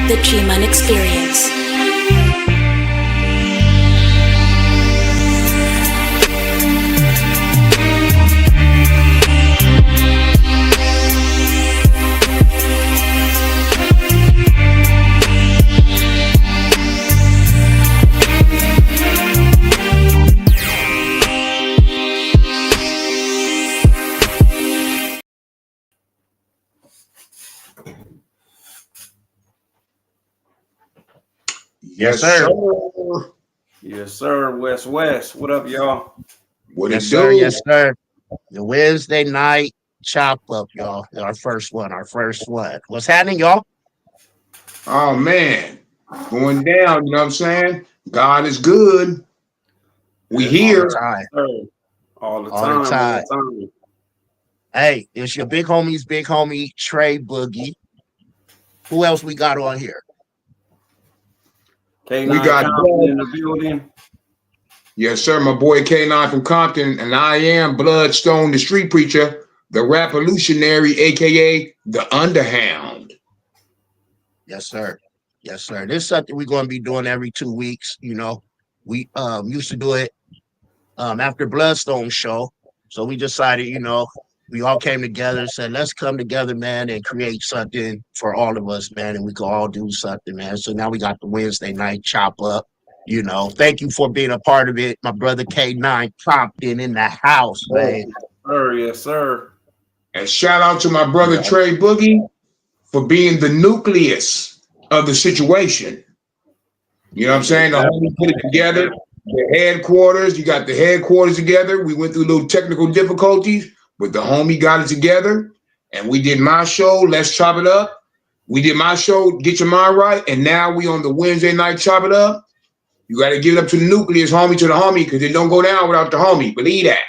The G-Man Experience. Yes, sir. Yes, sir. West. What up, y'all? What Yes, it sir. do? Yes, sir. The Wednesday night chop up, y'all. Our first one. What's happening, y'all? Oh man, going down. You know what I'm saying? God is good. We Yes, All the here. time. sir. All the All the time. time. Hey, it's your big homie, Trey Boogie. Who else we got on here? K9 We got Compton in the building. Yes, sir. My boy K9 from Compton, and I am Bloodstone, the street preacher, the revolutionary, aka the Underhound. Yes, sir. Yes, sir. This is something we're going to be doing every 2 weeks. You know, we used to do it after Bloodstone show. So we decided, we all came together and said, let's come together, man, and create something for all of us, man, and we can all do something, man. So now we got the Wednesday night chop up. Thank you for being a part of it. My brother K9 Compton in the house, man. Yes, sir. And shout out to my brother Trey Boogie for being the nucleus of the situation. You know what I'm saying? The homie put it together. The headquarters, you got the headquarters together. We went through little technical difficulties, but the homie got it together. And we did my show, Let's Chop It Up. We did my show, Get Your Mind Right. And now we on the Wednesday night Chop It Up. You got to give it up to the nucleus, homie, to the homie, because it don't go down without the homie. Believe that.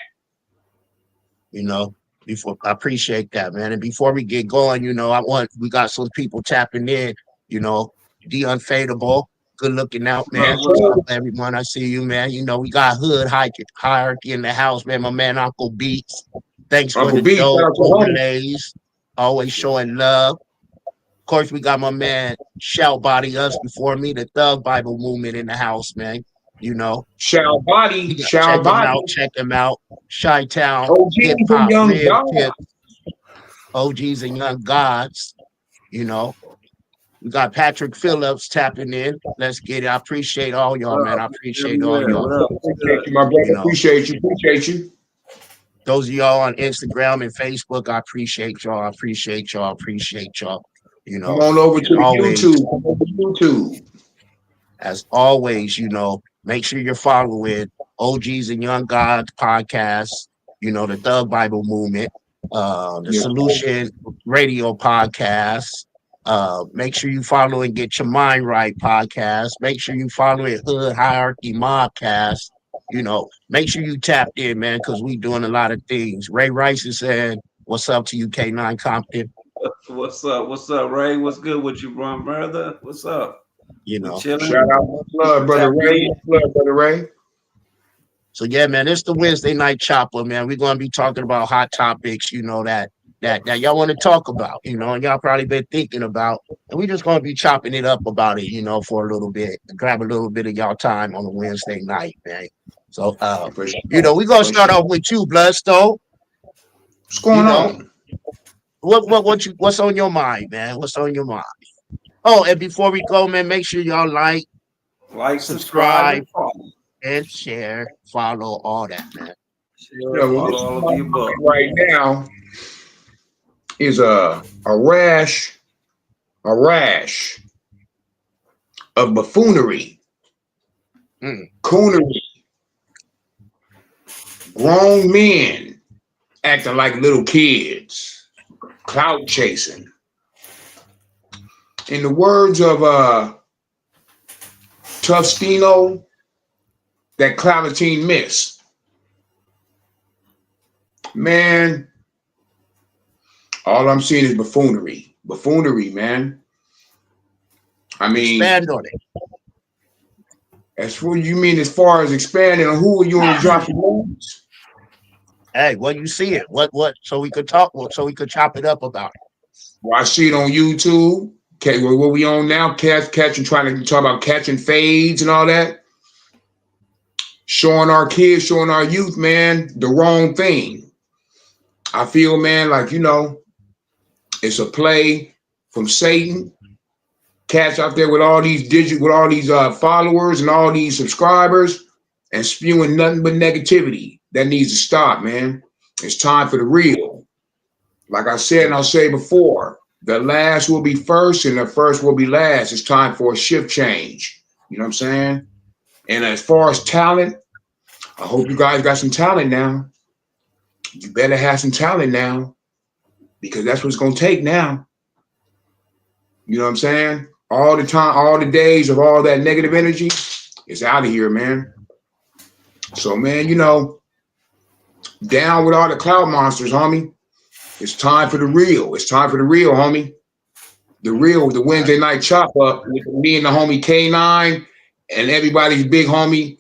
I appreciate that, man. And before we get going, we got some people tapping in, the Unfadable. Good looking out, man. What's up, everyone? I see you, man. We got hood hierarchy in the house, man. My man, Uncle Beats. Thanks for the dope overlays. Always showing love. Of course, we got my man Shout Body Us before me, the Thug Bible movement in the house, man. Shout Body. Check him out. Chi-Town, OGs hip and hop, young rib gods. tip, OGs and young gods. We got Patrick Phillips tapping in. Let's get it. I appreciate all y'all, man. I appreciate all y'all. Appreciate you, my brother. Appreciate you. Those of y'all on Instagram and Facebook, I appreciate y'all. Come on over to YouTube. As always, make sure you're following OGs and Young Gods podcast, the Thug Bible Movement, the Solution Radio podcast. Make sure you follow and Get Your Mind Right podcast. Make sure you follow it Hood Hierarchy Mobcast. Make sure you tapped in, man, because we doing a lot of things. Ray Rice is saying, what's up to you, K9 Compton? What's up, Ray? What's good with you, brother? What's up? Shout out my blood, brother Ray. So yeah, man, it's the Wednesday night chopper, man. We're gonna be talking about hot topics, that y'all want to talk about, and y'all probably been thinking about, and we're just gonna be chopping it up about it, for a little bit, grab a little bit of y'all time on a Wednesday night, man. So we're gonna start off with you, Bloodstone. What's going on? What's on your mind, man? What's on your mind? Oh, and before we go, man, make sure y'all like, subscribe, and share, follow all that, man. Right now is a rash of buffoonery, coonery, grown men acting like little kids, clout chasing. In the words of Tufstino, that Clavatine miss. Man, all I'm seeing is buffoonery. Buffoonery, man. I mean, expand on it. As for you mean as far as expanding on who are you want to drop your names? Hey, what you see it? What? So we could talk. So we could chop it up about it. Well, I see it on YouTube. Okay, what we on now? Catching, trying to talk about catching fades and all that. Showing our kids, showing our youth, man, the wrong thing. I feel, man, like, it's a play from Satan. Cats out there with all these followers and all these subscribers and spewing nothing but negativity. That needs to stop, man. It's time for the real. Like I said, and I'll say before, the last will be first and the first will be last. It's time for a shift change. You know what I'm saying? And as far as talent, I hope you guys got some talent now. You better have some talent now, because that's what it's going to take now. You know what I'm saying? All the time, all the days of all that negative energy is out of here, man. So, man, down with all the cloud monsters, homie. It's time for the real. It's time for the real, homie. The real, the Wednesday night chop up with me and the homie K9 and everybody's big homie,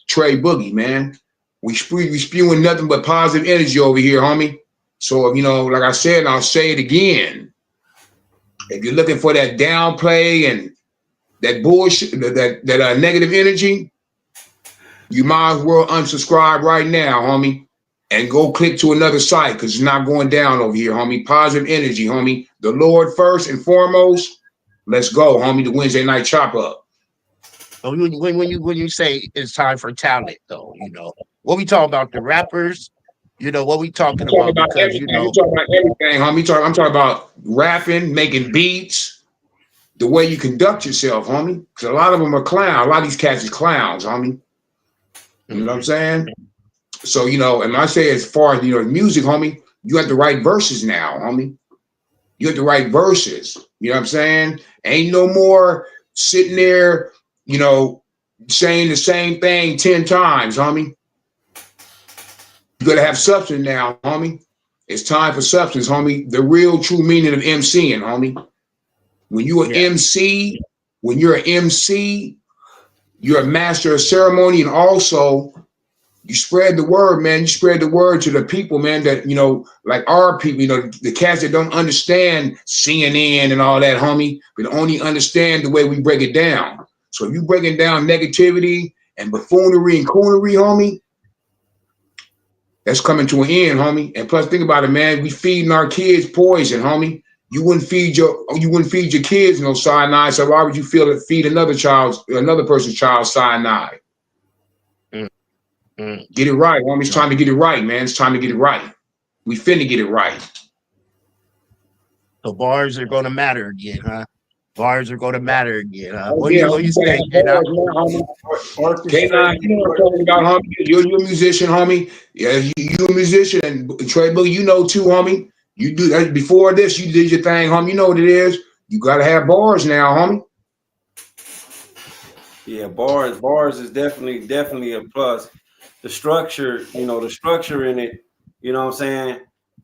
Trey Boogie, man. We spewing nothing but positive energy over here, homie. So, like I said, and I'll say it again. If you're looking for that downplay and that bullshit, that negative energy, you might as well unsubscribe right now, homie, and go click to another site, because it's not going down over here, homie. Positive energy, homie. The Lord first and foremost. Let's go, homie. The Wednesday night chop up. When you say it's time for talent, though, what we talking about, the rappers, what we talking about, because I'm talking about everything, homie. I'm talking about rapping, making beats, the way you conduct yourself, homie. Because a lot of them are clowns. A lot of these cats is clowns, homie. You know what I'm saying? So, and I say as far as, music, homie, you have to write verses now, homie. You have to write verses. You know what I'm saying? Ain't no more sitting there, saying the same thing 10 times, homie. You gotta have substance now, homie. It's time for substance, homie. The real true meaning of MCing, homie. When you're an MC, you're a master of ceremony, and also you spread the word, man. You spread the word to the people, man, that, like our people, the cats that don't understand CNN and all that, homie, but only understand the way we break it down. So if you breaking down negativity and buffoonery and coonery, homie, that's coming to an end, homie. And plus, think about it, man. We feeding our kids poison, homie. You wouldn't feed your kids no cyanide. So why would you feed another person's child cyanide? Get it right, homie. It's time to get it right, man. It's time to get it right. We finna get it right. So bars are gonna matter again, huh? Bars are gonna matter again, huh? Oh, What do you say, K9? K9, you know what I'm talking about, homie. You're a musician, homie. Yeah, you a musician, and Trey Boogie, too, homie. You do that before this. You did your thing, homie. You know what it is. You gotta have bars now, homie. Yeah, bars is definitely a plus. The structure, the structure in it, you know what I'm saying?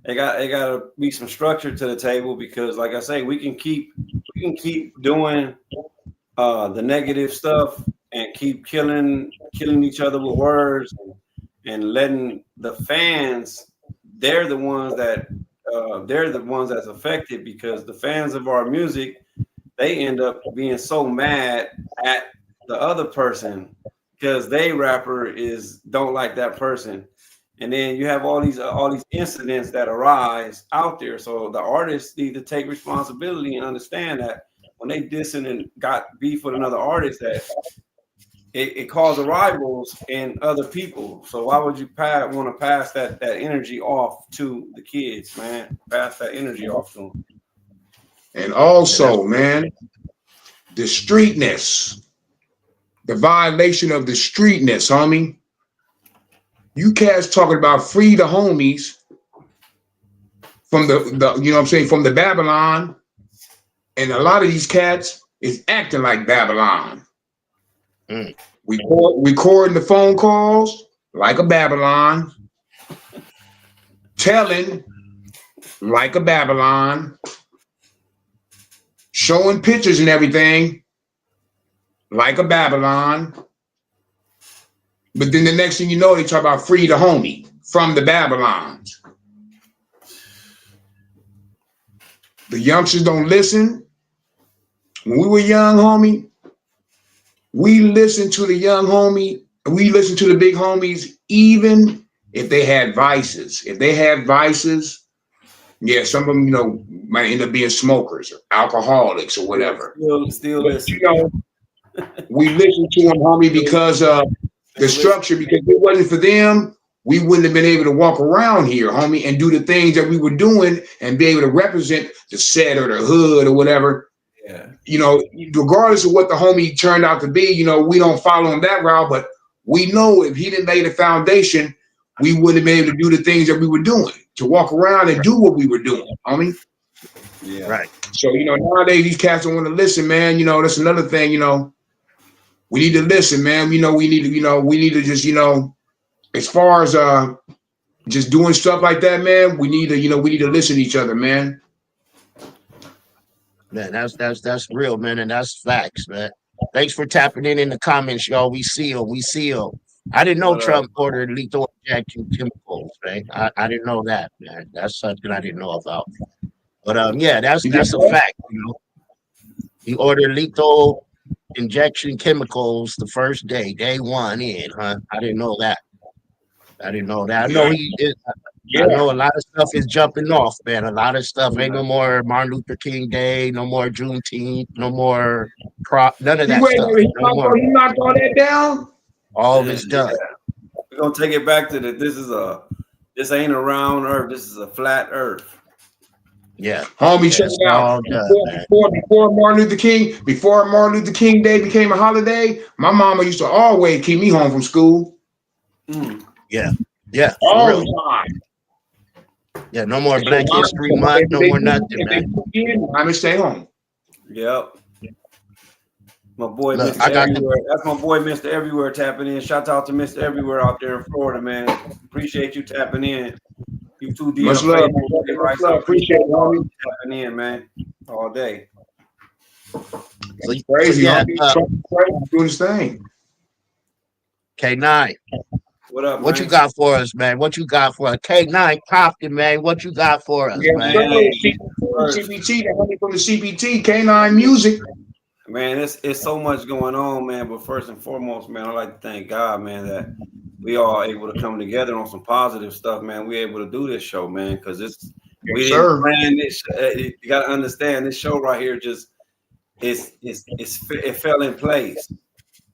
It gotta be some structure to the table, because like I say, we can keep doing the negative stuff and keep killing each other with words and letting the fans, they're the ones that's affected, because the fans of our music, they end up being so mad at the other person because they rapper don't like that person, and then you have all these incidents that arise out there. So the artists need to take responsibility and understand that when they dissing and got beef with another artist, that it causes rivals in other people. So why would you want to pass that energy off to the kids, man? Pass that energy off to them. And also, man, the streetness, the violation of the streetness, homie. You cats talking about free the homies from the you know what I'm saying, from the Babylon, and a lot of these cats is acting like Babylon. Recording the phone calls like a Babylon, telling like a Babylon, showing pictures and everything like a Babylon. But then the next thing you know, they talk about free the homie from the Babylons. The youngsters don't listen. When we were young, homie, we listened to the young homie. We listened to the big homies, even if they had vices. If they had vices, yeah, some of them, might end up being smokers or alcoholics or whatever. Still But listen. we listened to them, homie, because of the structure. Because if it wasn't for them, we wouldn't have been able to walk around here, homie, and do the things that we were doing and be able to represent the set or the hood or whatever. Yeah. Regardless of what the homie turned out to be, we don't follow him that route, but we know if he didn't lay the foundation, we wouldn't have been able to do the things that we were doing, to walk around and do what we were doing, homie. Yeah. Right. So, nowadays these cats don't want to listen, man. That's another thing, we need to listen, man. We need to just, as far as just doing stuff like that, man, we need to listen to each other, man. Man, that's real, man, and that's facts, man. Thanks for tapping in the comments, y'all. We seal. I didn't know Trump ordered lethal injection chemicals, man. I didn't know that, man. That's something I didn't know about. But yeah, that's a fact, He ordered lethal injection chemicals the first day one in, huh? I didn't know that. I know he is. I know a lot of stuff is jumping off, man. A lot of stuff ain't no more Martin Luther King Day, no more Juneteenth, no more none of that stuff. He knocked all that down. All of it's done. We're gonna take it back to this ain't a round earth, this is a flat earth. Yeah. Homie, check it out. Before Martin Luther King Day became a holiday, my mama used to always keep me home from school. Yeah. Yeah. All the time. Yeah, no more Black History Month, no more nothing, man. I'm gonna stay home. Yep. My boy, Mr. Everywhere. That's my boy, Mr. Everywhere, tapping in. Shout out to Mr. Everywhere out there in Florida, man. Appreciate you tapping in. You too, D. Much love. Appreciate it, homie. Tapping in, man, all day. It's crazy. Doing his thing. K9. What up, What man? you got for us, man? What you got for us? K9 Compton, man. What you got for us, man? CPT, the homie from the CPT, K9 Music. Man, it's so much going on, man. But first and foremost, man, I like to thank God, man, that we all able to come together on some positive stuff, man. We able to do this show, man, because we didn't plan this. You got to understand, this show right here just it fell in place.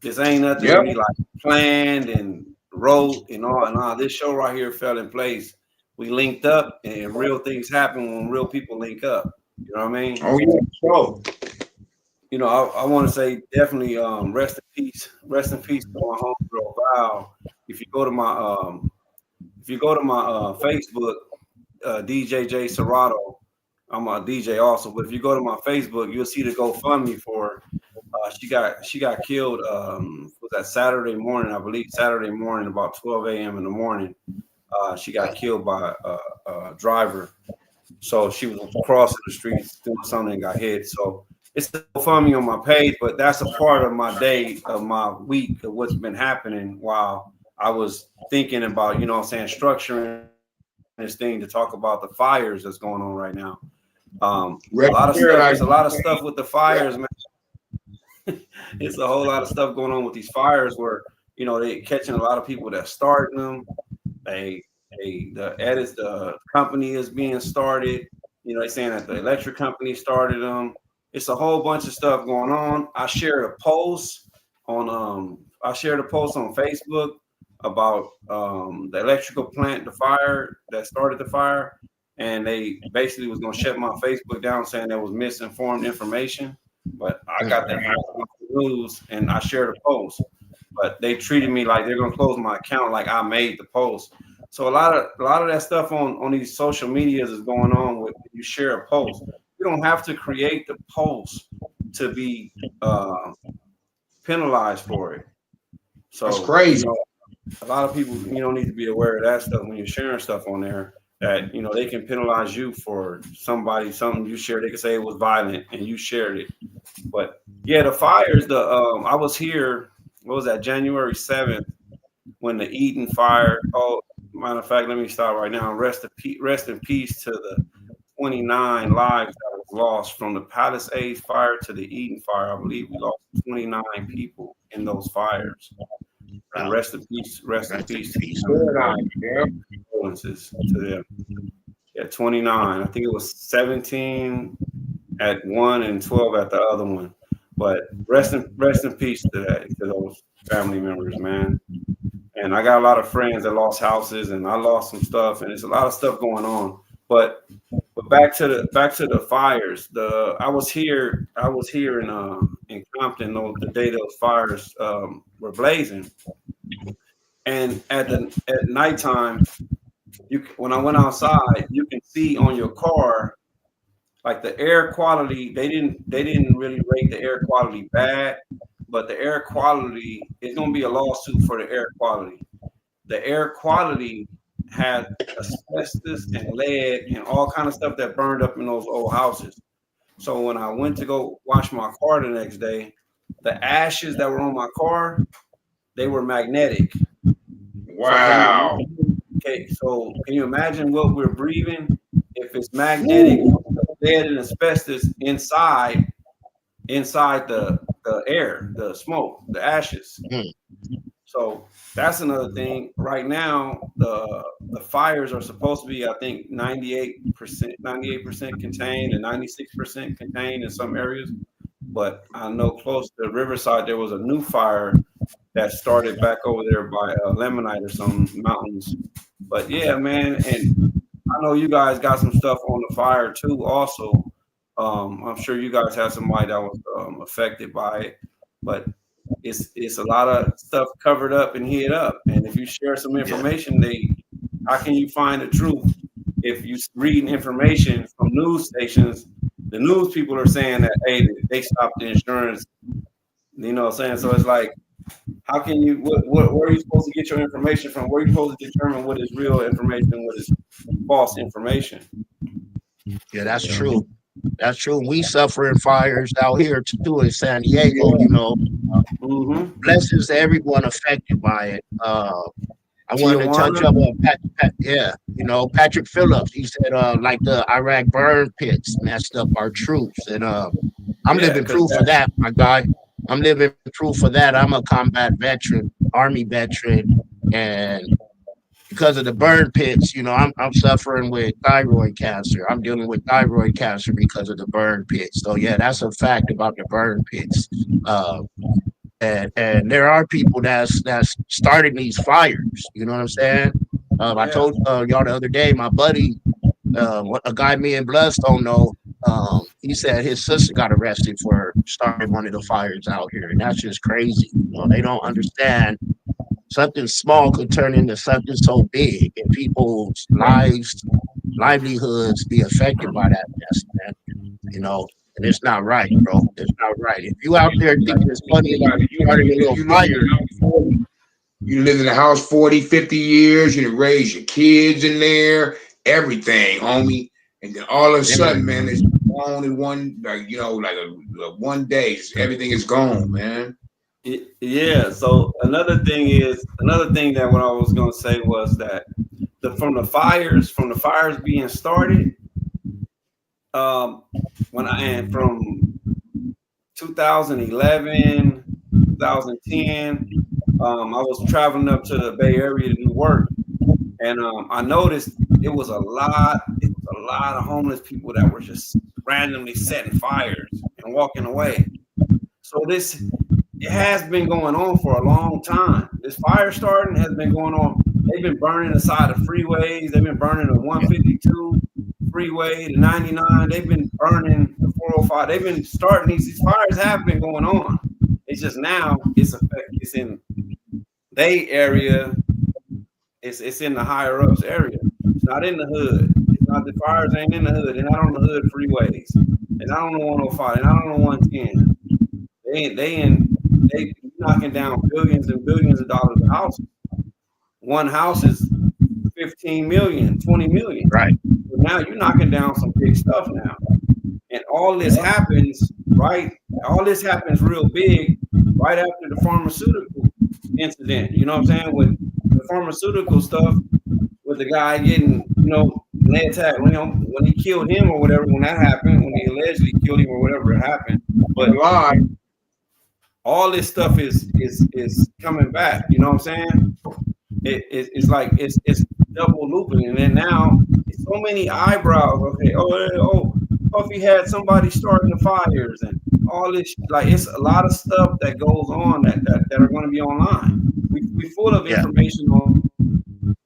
This ain't nothing we like planned and wrote and all. This show right here fell in place. We linked up, and real things happen when real people link up. You know what I mean? Oh yeah, so. I want to say definitely rest in peace to my homegirl Val. If you go to my Facebook, DJ J Serato, I'm a DJ also. But if you go to my Facebook, you'll see the GoFundMe for her. She got killed. Was that Saturday morning? I believe Saturday morning, about 12 a.m. in the morning. She got killed by a driver. So she was crossing the streets doing something and got hit. So it's GoFundMe on my page, but that's a part of my day, of my week, of what's been happening while I was thinking about, structuring this thing to talk about the fires that's going on right now. There's a lot of stuff with the fires, man. It's a whole lot of stuff going on with these fires where, they catching a lot of people that starting them. The company is being started. They're saying that the electric company started them. It's a whole bunch of stuff going on. I shared a post on Facebook about the electrical plant, the fire that started the fire, and they basically was gonna shut my Facebook down, saying there was misinformed information. But I got that news, and I shared a post. But they treated me like they're gonna close my account, like I made the post. So a lot of that stuff on these social medias is going on with you share a post. You don't have to create the post to be penalized for it. So that's crazy. A lot of people, need to be aware of that stuff when you're sharing stuff on there. That they can penalize you for something you shared. They could say it was violent and you shared it. But yeah, the fires. I was here. What was that? January 7th when the Eden fire. Oh, matter of fact, let me start right now. Rest in peace to the 29 lives that were lost from the Palisades fire to the Eden fire. I believe we lost 29 people in those fires. And rest in peace. Rest in peace. Condolences to them. Yeah, 29. I think it was 17 at one and 12 at the other one. But rest in peace to those family members, man. And I got a lot of friends that lost houses, and I lost some stuff, and there's a lot of stuff going on. But back to the fires. I was here in Compton the day those fires were blazing, and at nighttime, when I went outside, you can see on your car, like the air quality. They didn't really rate the air quality bad, but the air quality is going to be a lawsuit for the air quality. The air quality had asbestos and lead and all kind of stuff that burned up in those old houses. So when I went to go wash my car the next day, the ashes that were on my car, they were magnetic. Wow. So can you imagine what we're breathing if it's magnetic, lead and asbestos inside the air, the smoke, the ashes. So that's another thing. Right now, the fires are supposed to be, I think, 98% contained and 96% contained in some areas. But I know close to Riverside, there was a new fire that started back over there by Lemonite or some mountains. But yeah, man, and I know you guys got some stuff on the fire too. Also, I'm sure you guys have somebody that was affected by it, but it's a lot of stuff covered up and hid up. And if you share some information, how can you find the truth? If you reading information from news stations, the news people are saying that, hey, they stopped the insurance. You know what I'm saying? So it's like, how can you, where are you supposed to get your information from? Where are you supposed to determine what is real information, what is false information? Yeah, that's true. That's true. We suffering fires out here too in San Diego, you know. Blessings to everyone affected by it. I wanted to touch up on Patrick Phillips. He said like the Iraq burn pits messed up our troops. And I'm living proof of that, my guy. I'm living proof of that. I'm a combat veteran, Army veteran, and because of the burn pits, you know, I'm suffering with thyroid cancer. I'm dealing with thyroid cancer because of the burn pits. So yeah, that's a fact about the burn pits. And there are people that's starting these fires. You know what I'm saying? I told y'all the other day, my buddy, a guy me and Bloodstone know, he said his sister got arrested for starting one of the fires out here, and that's just crazy. You know, they don't understand something small could turn into something so big, and people's livelihoods be affected by that mess, man. You know, and it's not right, bro. It's not right. If you out there thinking it's funny about it, you starting a little fire. You live in the house 40, 50 years, you raise your kids in there, everything, homie. And then all of a sudden, man, it's gone in one, one day, everything is gone, man. Yeah. So another thing that what I was gonna say was that from the fires being started, from 2011, 2010, I was traveling up to the Bay Area to do work, and I noticed it was a lot of homeless people that were just randomly setting fires and walking away. So it has been going on for a long time. This fire starting has been going on. They've been burning the side of freeways. They've been burning the 152 freeway, the 99. They've been burning the 405. They've been starting these fires have been going on. It's just now it's in they area. It's in the higher ups area. It's not in the hood. It's not, the fires ain't in the hood. They're not on the hood freeways. They're not on the 105. They're not on the 110. They knocking down billions and billions of dollars of houses. One house is 15 million, 20 million. Right. So now you're knocking down some big stuff now. And all this happens, right? All this happens real big right after the pharmaceutical incident. You know what I'm saying? With the pharmaceutical stuff, with the guy getting, when they attacked, when he killed him or whatever, when that happened, when he allegedly killed him or whatever happened. But all this stuff is coming back. You know what I'm saying? It's like it's double looping, and then now it's so many eyebrows. Okay, if he had somebody starting the fires and all this, like it's a lot of stuff that goes on that are going to be online. We full of information on.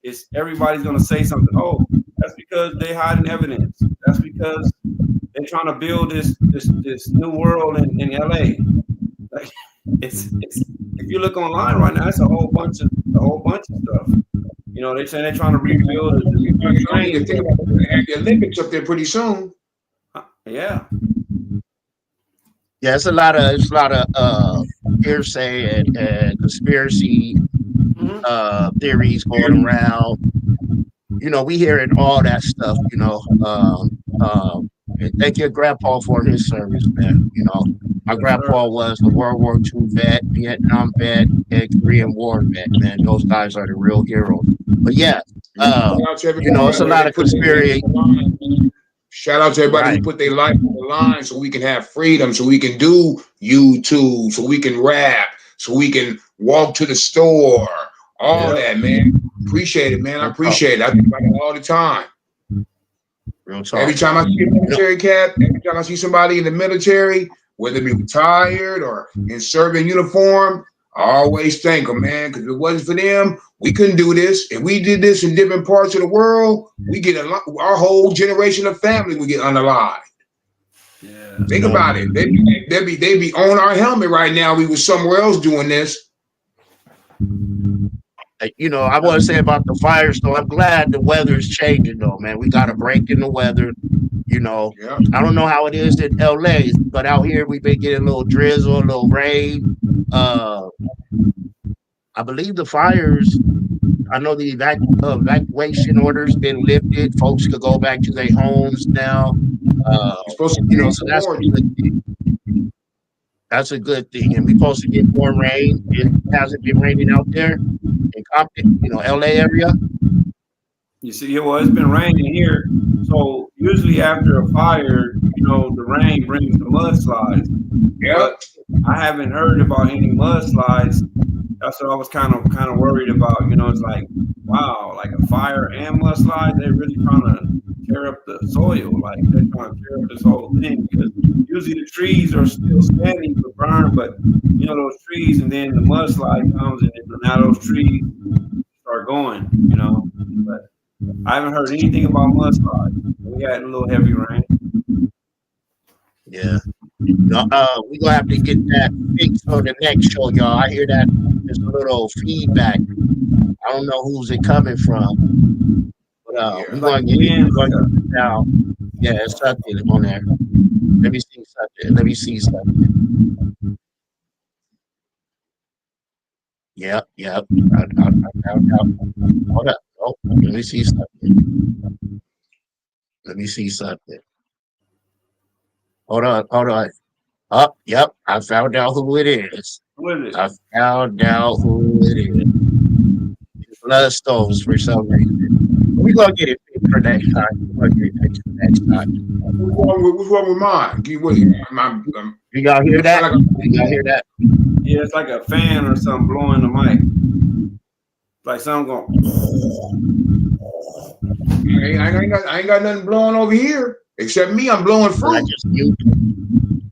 It's everybody's going to say something. Oh, that's because they hiding evidence. That's because they're trying to build this new world in LA. Like it's if you look online right now, it's a whole bunch of stuff. You know, they're saying they're trying to rebuild it. The Olympics up there pretty soon. Yeah. Yeah, it's a lot of hearsay and conspiracy theories going around. You know, we hearing all that stuff. You know, and thank your grandpa for his service, man. You know, my grandpa was a World War II vet, Vietnam vet, and Korean War vet. Man, those guys are the real heroes. But yeah, you know, it's a lot of conspiracy. Shout out to everybody who put their life on the line so we can have freedom, so we can do YouTube, so we can rap, so we can walk to the store. All that, man. Appreciate it, man. I appreciate it. I think about it all the time. Real talk. Every time I see a military cat, every time I see somebody in the military, whether it be retired or in serving uniform, I always thank them, man, because if it wasn't for them, we couldn't do this. If we did this in different parts of the world, we get our whole generation of family would get unalived. Yeah. Think about it. They'd be on our helmet right now. We was somewhere else doing this. You know, I want to say about the fires, though. I'm glad the weather's changing, though, man. We got a break in the weather. You know, I don't know how it is in LA, but out here we've been getting a little drizzle, a little rain. I believe the fires, I know the evacuation order's been lifted. Folks could go back to their homes now. You know, so that's a good thing. That's a good thing. And we're supposed to get more rain. It hasn't been raining out there in Compton, you know, LA area. You see, well, it's been raining here. So usually after a fire, you know, the rain brings the mudslides. Yeah. I haven't heard about any mudslides. That's what I was kind of worried about. You know, it's like, wow, like a fire and mudslide, they're really trying to tear up the soil. Like they're trying to tear up this whole thing because usually the trees are still standing but burned, but you know, those trees, and then the mudslide comes and now those trees start going, you know. But I haven't heard anything about mudslides. We had a little heavy rain. Yeah. We're gonna have to get that fixed for the next show, y'all. I hear that there's a little feedback. I don't know who's it coming from, but we're gonna get it now. Yeah, it's something on there. Let me see something. Yep. I found out. Hold up. Oh, let me see something. Hold on. Oh, yep. I found out who it is. It's Bloodstones for some reason. We're going to get it fixed for next time. What's wrong with mine? You y'all hear that? Yeah, it's like a fan or something blowing the mic. Like something going. I ain't got nothing blowing over here except me. I'm blowing fruit. I just muted.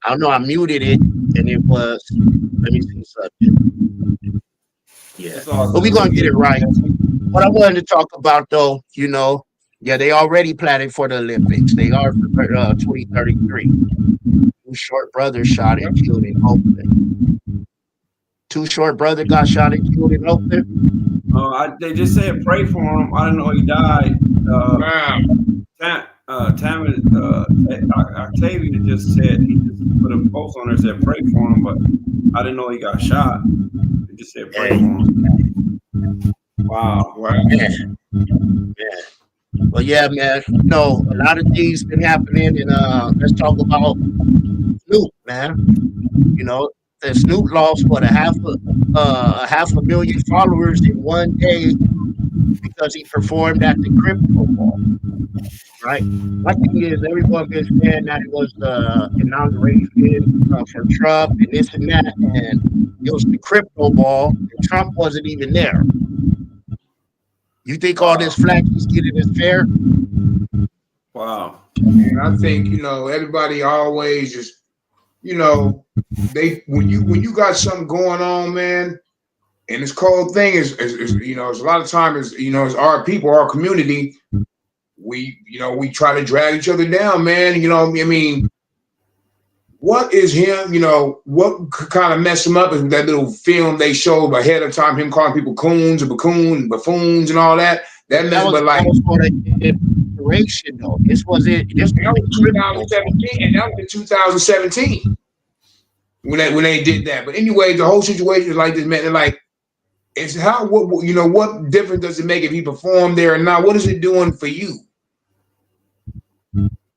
I don't know. I muted it, and it was. Let me see something. Yeah, but we're gonna get it right. What I wanted to talk about, though, you know, they already planning for the Olympics. They are for 2033. Two short brothers shot and killed in Oakland. Two short brothers got shot and killed in Oakland. They just said pray for him. I didn't know he died. Octavia just said, he just put a post on there, said pray for him, but I didn't know he got shot. They just said pray for him. Wow. Yeah. Well, yeah, man. You know, a lot of things been happening, and let's talk about Snoop, man. You know, the Snoop lost a half a million followers in one day because he performed at the crypto ball, right? My thing is, everyone been saying that it was the inauguration for Trump and this and that, and it was the crypto ball, and Trump wasn't even there. You think all this flack he's getting is fair? Wow. And I think, everybody always just, when you got something going on, man, and this cold thing is it's a lot of times it's our people, our community, we try to drag each other down, man. I mean, what is him, what could kind of mess him up is that little film they showed ahead of time, him calling people coons and buffoons and all that. That was for the inspiration though. This was 2017, and that was in 2017 when they did that. But anyway, the whole situation is like this, man. Like, it's what difference does it make if he performed there or not? What is it doing for you?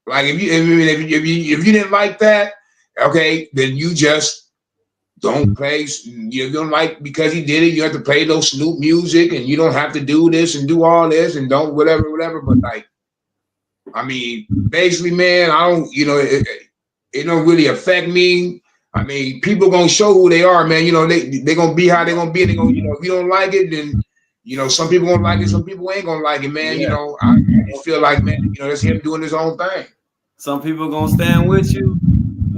Like, if you didn't like that, okay, then you just don't play. You don't like because he did it. You have to play those Snoop music, and you don't have to do this and do all this and don't whatever. But like, I mean, basically, man, I don't. It don't really affect me. I mean, people gonna show who they are, man. They gonna be how they gonna be. They gonna, if you don't like it, then some people gonna like it, some people ain't gonna like it, man. Yeah. I feel like, man, that's him doing his own thing. Some people gonna stand with you,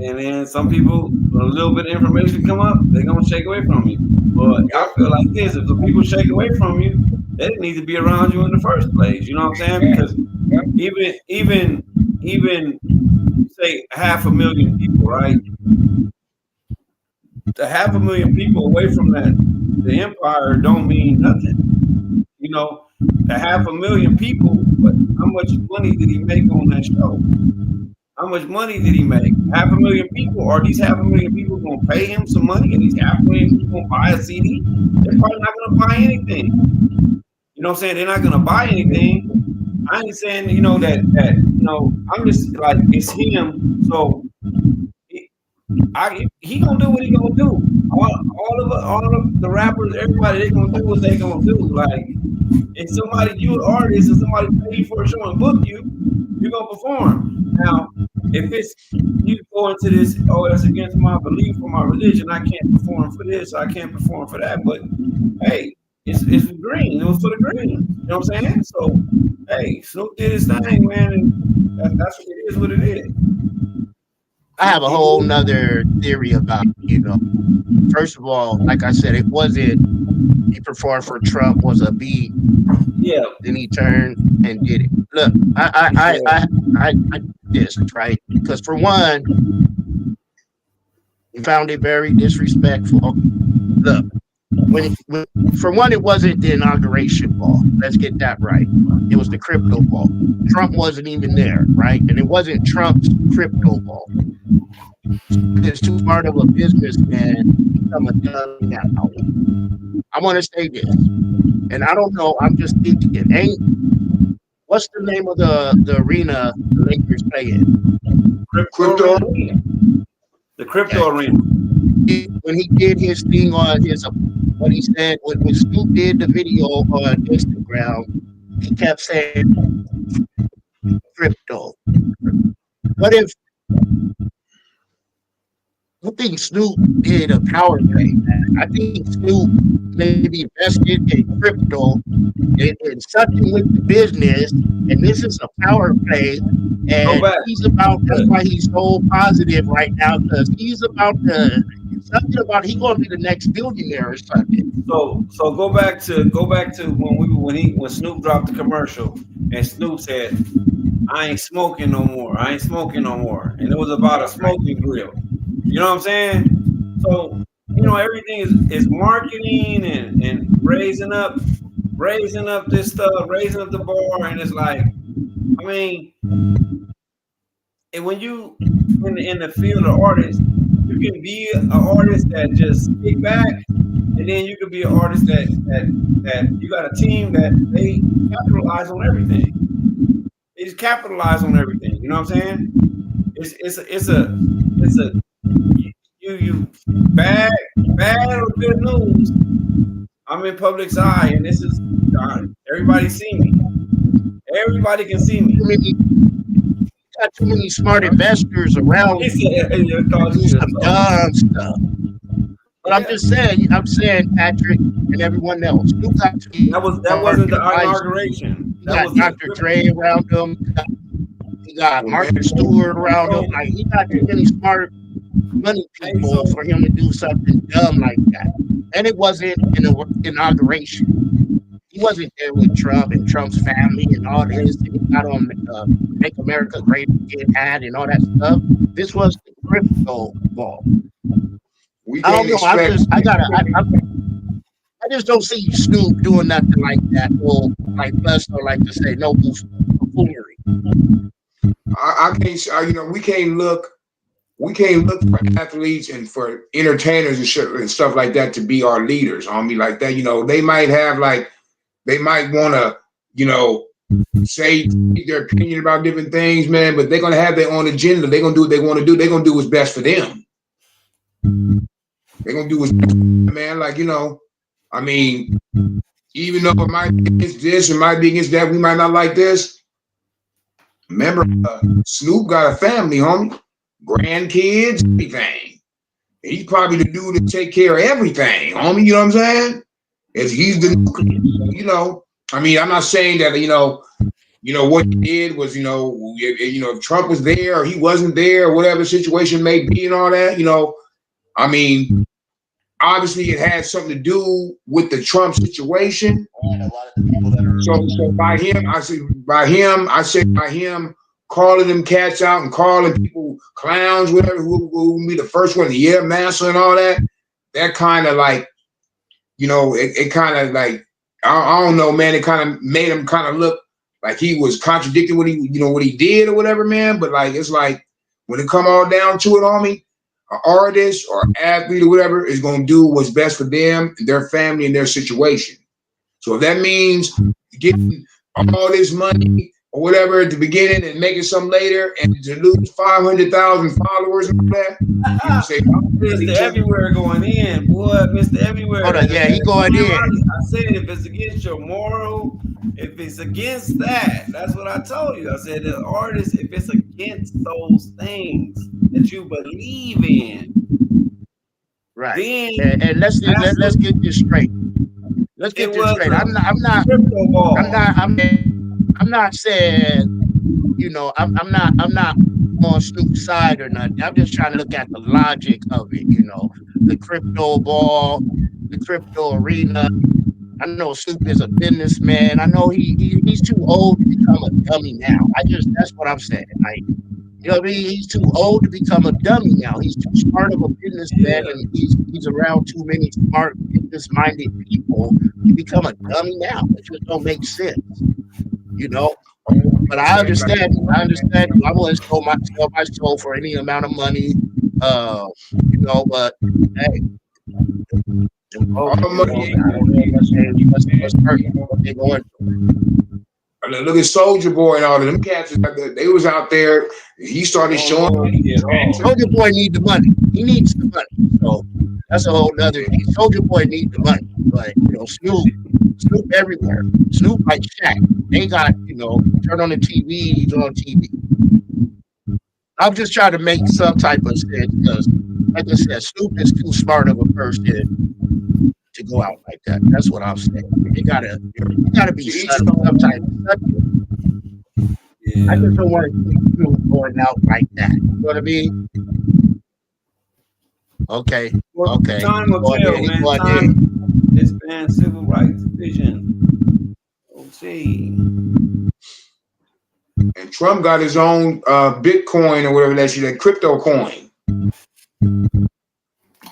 and then some people, a little bit of information come up, they gonna shake away from you. But I feel like this: if the people shake away from you, they didn't need to be around you in the first place. You know what I'm saying? Because even say 500,000 people, right? The 500,000 people away from the empire don't mean nothing. The 500,000 people, but how much money did he make on that show? How much money did he make? 500,000 people? Are these 500,000 people gonna pay him some money? And these 500,000 people gonna buy a CD? They're probably not gonna buy anything. You know what I'm saying? They're not gonna buy anything. I ain't saying, I'm just like, it's him. So he gonna do what he gonna do. All of the rappers, everybody, they gonna do what they gonna do. Like, if you an artist and somebody pay you for a show and book you, you're gonna perform. Now, if it's you go into this, that's against my belief or my religion, I can't perform for this, I can't perform for that. But hey, it's green. It was for the green. You know what I'm saying? So hey, Snoop did his thing, man, and that's what it is. I have a whole nother theory about, first of all, like I said, it wasn't he performed for Trump was a beat. Yeah. Then he turned and did it. Look, I this, right? Because for one, he found it very disrespectful. Look, for one, it wasn't the inauguration ball. Let's get that right. It was the crypto ball. Trump wasn't even there, right? And it wasn't Trump's crypto ball. It's too smart of a businessman to become a dummy now. I want to say this, and I don't know. I'm just thinking. What's the name of the arena the Lakers play in? Crypto. The crypto arena. When he did his thing on what he said when Snoop did the video on Instagram, he kept saying crypto. What if? I think Snoop did a power play. I think Snoop maybe invested in crypto and something with the business, and this is a power play. And that's why he's so positive right now, because he's about something about he's gonna be the next billionaire or something. So go back to when Snoop dropped the commercial and Snoop said, I ain't smoking no more. And it was about a smoking grill. You know what I'm saying? So, everything is marketing and raising up this stuff, raising up the bar. And it's like, I mean, and when you in the field of artists, you can be an artist that just kick back, and then you can be an artist that you got a team that they capitalize on everything. They just capitalize on everything. You know what I'm saying? It's a you bad or good news. I'm in public's eye, and this is Everybody see me. Everybody can see me. Got too many smart investors around He you said, to do some dumb stuff. But I'm just saying, Patrick and everyone else, you got to be that wasn't the wisely. inauguration. You got Dr. Dre around him. You got Martha Stewart around him. Like, he got too many smart money people for him to do something dumb like that. And it wasn't an inauguration. He wasn't there with Trump and Trump's family and all this. And he got on Make America Great Again hat and all that stuff. This was the crypto ball. I don't know. I just don't see Snoop doing nothing like that. Or like Bloodstone like to say, no buffoonery. I can't. We can't look for athletes and for entertainers and shit and stuff like that to be our leaders. On me like that. They might have they might want to say their opinion about different things, man. But they're gonna have their own agenda. They're gonna do what they want to do. They're gonna do what's best for them. They're gonna do what's best for them, man. I mean, even though it might be against this, it might be against that, we might not like this. Remember, Snoop got a family, homie, grandkids, everything. He's probably the dude to take care of everything, homie. You know what I'm saying? He's the nucleus. I mean, I'm not saying that what he did was if Trump was there or he wasn't there or whatever the situation may be and all that. I mean, obviously it had something to do with the Trump situation. So by him calling them cats out and calling people clowns, whatever, who will be the first one to massa and all that. That kind of it kind of I don't know, man. It kind of made him kind of look like he was contradicting what he did or whatever, man. But it's like when it come all down to it, homie, an artist or an athlete or whatever is going to do what's best for them, their family, and their situation. So if that means getting all this money or whatever at the beginning and making some later and to lose 500,000 followers and all that, you say, Mr. Everywhere going in, boy, Mr. Everywhere. Hold on, yeah, he going in. I said if it's against your moral, if it's against that's what I told you. I said the artist, if it's against those things that you believe in, right? Then and let's get this straight. Let's get this straight. I'm not saying, I'm not on Snoop's side or nothing. I'm just trying to look at the logic of it, the crypto ball, the crypto arena. I know Snoop is a businessman. I know he's too old to become a dummy now. That's what I'm saying. He's too old to become a dummy now. He's too smart of a businessman, and he's around too many smart, business-minded people to become a dummy now. It just don't make sense, But I understand. I wouldn't sell my soul for any amount of money, But hey. Look at Soldier Boy and all of them cats. They was out there. He started showing. Soldier Boy need the money. He needs the money. So that's a whole nother thing. Soldier Boy need the money. But Snoop everywhere. Snoop like Shaq. They got turn on the TV. He's on TV. I'm just trying to make some type of sense because, like I said, Snoop is too smart of a person to go out like that. That's what I'm saying. You gotta be some type of subject. Yeah. I just don't want to keep Snoop going out like that. You know what I mean? Okay. Time will tell, man. This band Civil Rights Division. Okay. And Trump got his own Bitcoin or whatever that crypto coin.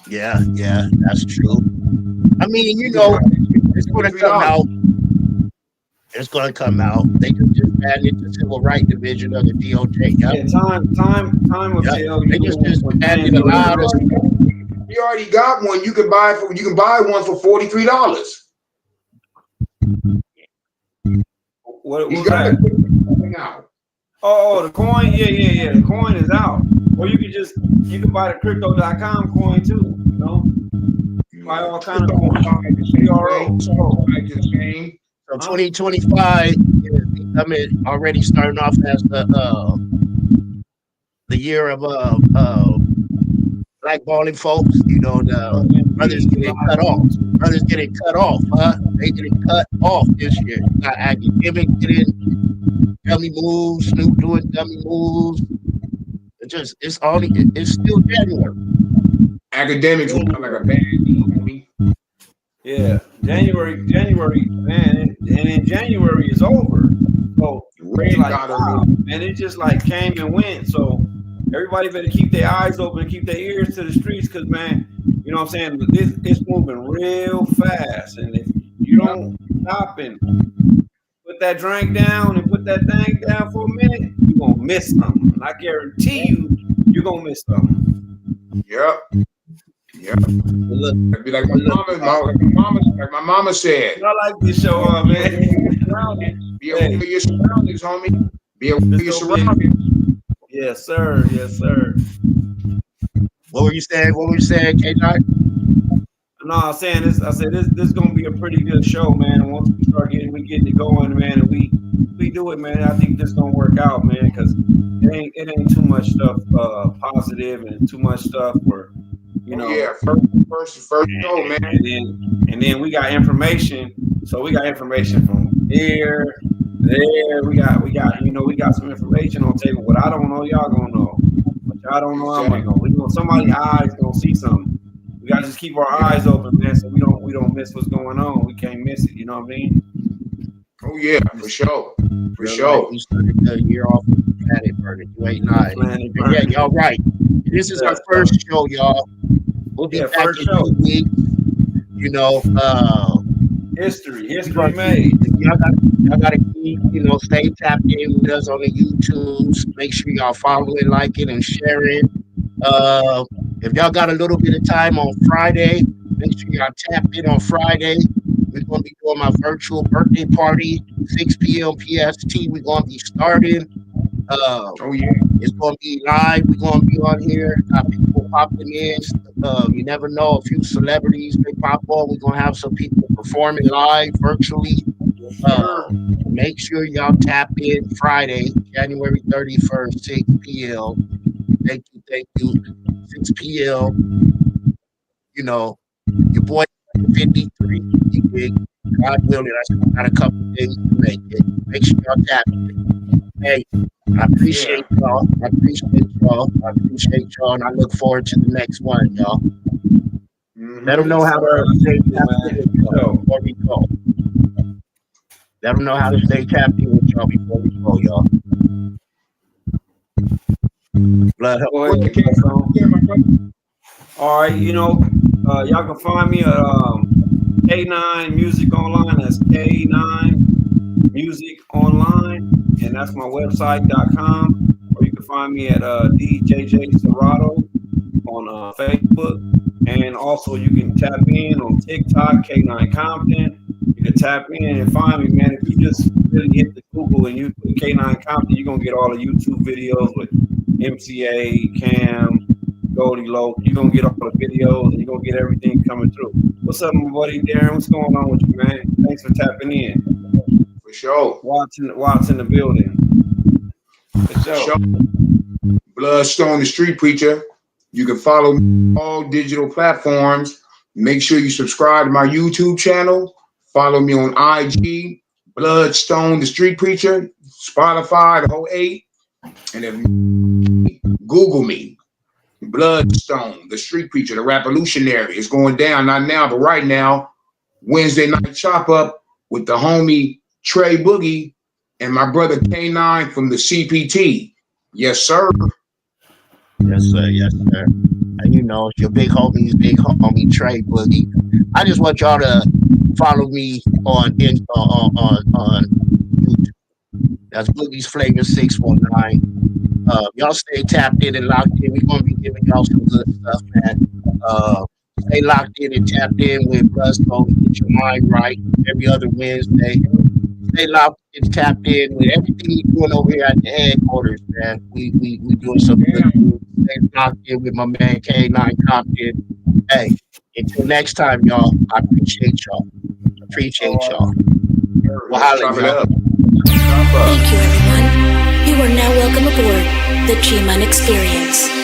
Yeah, that's true. I mean, it's going to come out. It's going to come out. They just added the Civil Rights Division of the DOJ. Yep. Yeah, time will tell. They just added a lot of. You already got one. You can buy one for $43. What was that? Oh, the coin? Yeah. The coin is out. Or you can buy the crypto.com coin too, Buy all kinds of coins. So So 2025 is becoming already starting off as the year of blackballing folks. You know, the brothers getting cut off. Brothers getting cut off, huh? They getting cut off this year. You got academic getting dummy moves, Snoop doing dummy moves. It's still January. Academics look like a bad deal, homie. Yeah, January, man, and then January is over. So it's like, wow, man, it just like came and went. So everybody better keep their eyes open and keep their ears to the streets, because, man, you know what I'm saying? It's moving real fast, and if you don't stop and put that drink down and put that thing down for a minute, you're gonna miss something. And I guarantee you're gonna miss something. Yep. Look, be like my mama said. I like this show, man. Be aware of your surroundings, homie. Be aware of your surroundings. Yes, sir. Yes, sir. What were you saying, K-Dot? No, I'm saying this. I said this is gonna be a pretty good show, man. And once we start getting it going, man, and we do it, man, I think this is gonna work out, man, because it ain't too much stuff positive and too much stuff where, you know. Yeah, first show, man. And then we got information. So we got information from here, there. We got some information on the table. What I don't know, y'all gonna know. What y'all don't know, I'm gonna know. Somebody's eyes gonna see something. We gotta just keep our eyes open, man, so we don't miss what's going on. We can't miss it. You know what I mean? Oh yeah, for sure. For sure. We started the year off with Planet Burning. You ain't lying. Yeah, y'all right. This is our first show, y'all. We'll be back in 2 weeks. You know, history made. Y'all gotta keep, stay tapped in with us on the YouTubes. Make sure y'all following, liking, and sharing. If y'all got a little bit of time on Friday, make sure y'all tap in on Friday. We're gonna be doing my virtual birthday party, 6 p.m. PST. We're gonna be starting. It's gonna be live. We're gonna be on here. Got people popping in. You never know, a few celebrities may pop on. We're gonna have some people performing live virtually. Make sure y'all tap in Friday, January 31st, 6 p.m. Thank you. 6 p.m. Your boy 53. God willing, I still got a couple things to make it. Make sure y'all tap in. Hey, I appreciate y'all. I appreciate y'all, and I look forward to the next one, y'all. Let them know how to stay tapped in with y'all before we go. Let them know how to stay tapped in with y'all before we go, y'all. Blood help. Go ahead. All right, y'all can find me at K9 Music Online. That's K9 Music Online, and that's my website.com. Or you can find me at DJJ Serrato on Facebook, and also you can tap in on TikTok, K9 Compton. You can tap in and find me, man. If you just really hit the Google and you put K9 Compton, you're gonna get all the YouTube videos with MCA, Cam, Goldie Loc. You're gonna get all the videos and you're gonna get everything coming through. What's up, my buddy Darren? What's going on with you, man? Thanks for tapping in. For sure. Watts in the building. For sure. Bloodstone, the street preacher. You can follow me on all digital platforms. Make sure you subscribe to my YouTube channel. Follow me on IG, Bloodstone, the street preacher, Spotify, the whole 8. And if you Google me, Bloodstone, the street preacher, the revolutionary. It's going down, not now, but right now. Wednesday night chop up with the homie Trey Boogie and my brother K9 from the CPT. Yes, sir. Yes, sir. And it's your big homie Trey Boogie. I just want y'all to follow me on YouTube. That's Boogie's Flavor 619. Y'all stay tapped in and locked in. We're gonna be giving y'all some good stuff, man. Stay locked in and tapped in with Bloodstone. Get your mind right every other Wednesday. Stay locked and tapped in with everything we're doing over here at the headquarters, man. We doing some good things. Stay locked in with my man K9 Compton. Hey, until next time, y'all. I appreciate y'all. Well, holla, Chop it y'all. up. Thank you, everyone. You are now welcome aboard the G-Man Experience.